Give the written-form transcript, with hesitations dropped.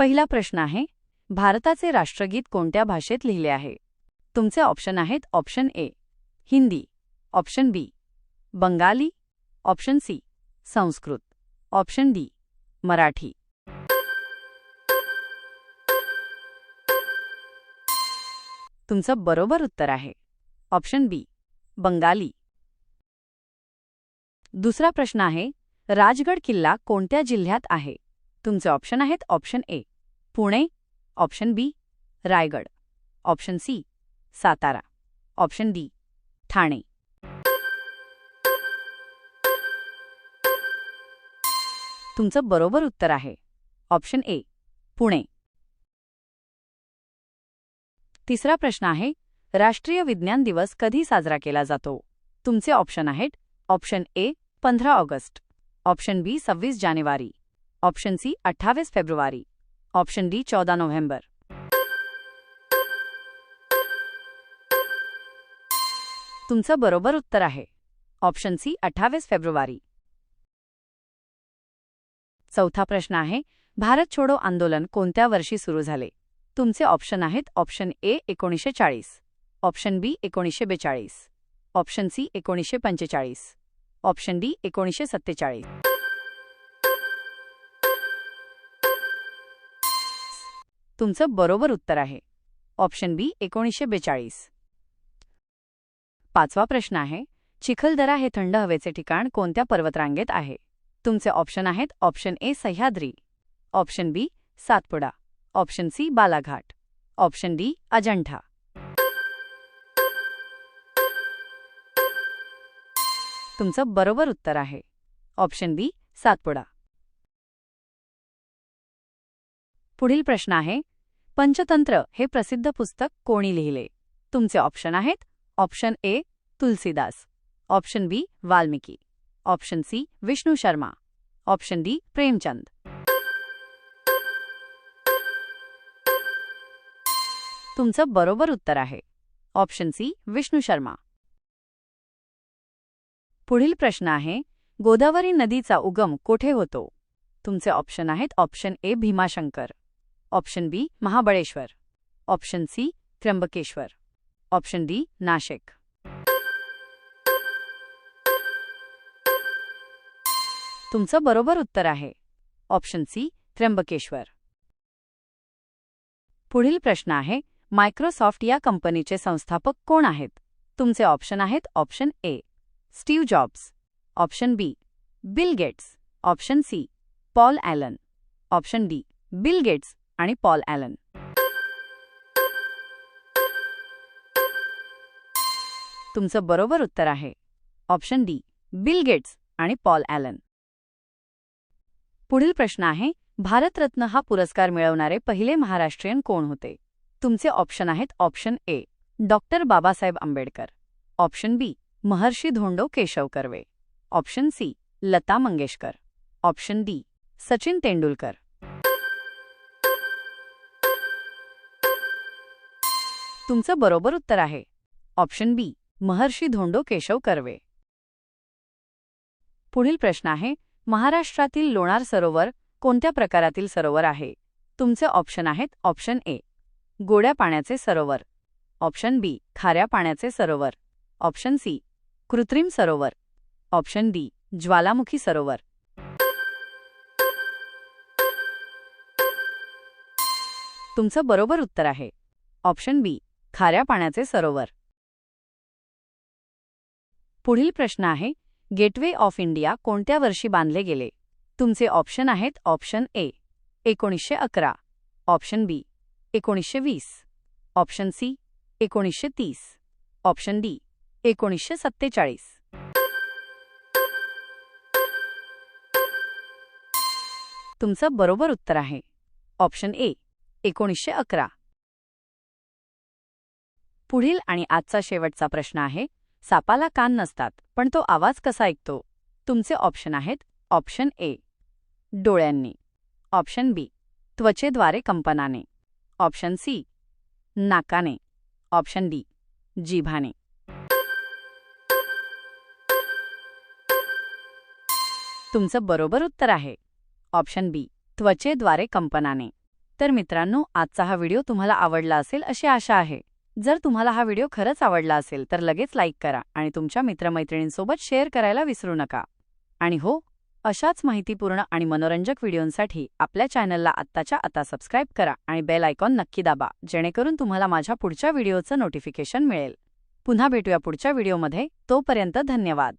पहिला प्रश्न आहे, भारताचे राष्ट्रगीत कोणत्या भाषेत लिहिले आहे? तुमचे ऑप्शन आहेत option A Hindi, option B Bengali, option C Sanskrit, option D Marathi. तुमचं बरोबर उत्तर आहे ऑप्शन बी बंगाली. दुसरा प्रश्न आहे, राजगड किल्ला कोणत्या जिल्ह्यात आहे? तुमचे ऑप्शन आहेत option A Pune, option B Raigad, option C Satara, option D Thane. तुमचं बरोबर उत्तर आहे ऑप्शन ए पुणे. तिसरा प्रश्न आहे, राष्ट्रीय विज्ञान दिवस कधी साजरा केला जातो? तुमचे ऑप्शन आहेत option A 15 August, option B 26 जानेवारी, ऑप्शन सी 28 फेब्रुवारी, ऑप्शन डी 14 नोव्हेंबर. तुमचं बरोबर उत्तर आहे ऑप्शन सी 28 फेब्रुवारी. चौथा प्रश्न आहे, भारत छोडो आंदोलन कोणत्या वर्षी सुरू झाले? तुमचे ऑप्शन आहेत option A 1940, option B 1942, option C 1945, option D 1947. तुमचं बरोबर उत्तर आहे ऑप्शन बी 1942. पाचवा प्रश्न आहे, चिखलदरा हे थंड हवेचे ठिकाण कोणत्या पर्वतरांगेत आहे? तुमचे ऑप्शन आहेत option A Sahyadri, option B Satpuda, option C Balaghat, option D Ajanta. तुमचं बरोबर उत्तर आहे ऑप्शन बी सातपुडा. पुढील प्रश्न आहे, पंचतंत्र हे प्रसिद्ध पुस्तक कोणी लिहिले? तुमचे ऑप्शन आहेत option A Tulsidas, option B Valmiki, option C Vishnu Sharma, option D Premchand. तुमचं बरोबर उत्तर आहे ऑप्शन सी विष्णू शर्मा. पुढील प्रश्न आहे, गोदावरी नदीचा उगम कोठे होतो? तुमचे ऑप्शन आहेत option A Bhimashankar, option B Mahabaleshwar, option C Trimbakeshwar, option D Nashik. तुमचं बरोबर उत्तर आहे ऑप्शन सी त्र्यंबकेश्वर. पुढील प्रश्न आहे, मायक्रोसॉफ्ट या कंपनीचे संस्थापक कोण आहेत? तुमचे ऑप्शन आहेत option A Steve Jobs, option B Bill Gates, option C Paul Allen, option D Bill Gates आणि पॉल ॲलन. तुमचं बरोबर उत्तर आहे ऑप्शन डी बिल गेट्स आणि पॉल ॲलन. पुढील प्रश्न आहे, भारतरत्न हा पुरस्कार मिळवणारे पहिले महाराष्ट्रीयन कोण होते? तुमचे ऑप्शन आहेत option A doctor Babasaheb Ambedkar, option B Maharshi Dhondo Keshav Karve, option C Lata Mangeshkar, option D Sachin Tendulkar. तुमचं बरोबर उत्तर आहे ऑप्शन बी महर्षी धोंडो केशव कर्वे. पुढील प्रश्न आहे, महाराष्ट्रातील लोणार सरोवर कोणत्या प्रकारातील सरोवर आहे? तुमचे ऑप्शन आहेत ऑप्शन ए गोड्या पाण्याचे सरोवर, ऑप्शन बी खाऱ्या पाण्याचे सरोवर, ऑप्शन सी कृत्रिम सरोवर, ऑप्शन डी ज्वालामुखी सरोवर. तुमचं बरोबर उत्तर आहे ऑप्शन बी खाऱ्या पाण्याचे सरोवर. पुढील प्रश्न आहे, गेटवे ऑफ इंडिया कोणत्या वर्षी बांधले गेले? तुमचे ऑप्शन आहेत option A 1911, option B 1920, option C 1930, option D 1947. तुमचं बरोबर उत्तर आहे ऑप्शन ए 1911. पुढील आणि आजचा शेवटचा प्रश्न आहे, सापाला कान नसतात पण तो आवाज कसा ऐकतो? तुमचे ऑप्शन आहेत ऑप्शन ए डोळ्यांनी, ऑप्शन बी त्वचेद्वारे कंपनाने, ऑप्शन सी नाकाने, ऑप्शन डी जिभाने. तुमचं बरोबर उत्तर आहे ऑप्शन बी त्वचेद्वारे कंपनाने. तर मित्रांनो, आजचा हा व्हिडिओ तुम्हाला आवडला असेल अशी आशा आहे. जर तुम्हाला हा व्हिडिओ खरंच आवडला असेल तर लगेच लाईक करा आणि तुमच्या मित्रमैत्रिणींसोबत शेअर करायला विसरू नका. आणि हो, अशाच माहितीपूर्ण आणि मनोरंजक व्हिडिओंसाठी आपल्या चॅनलला आत्ताच्या आता सबस्क्राईब करा आणि बेल आयकॉन नक्की दाबा, जेणेकरून तुम्हाला माझ्या पुढच्या व्हिडिओचं नोटिफिकेशन मिळेल. पुन्हा भेटूया पुढच्या व्हिडिओमध्ये. तोपर्यंत धन्यवाद.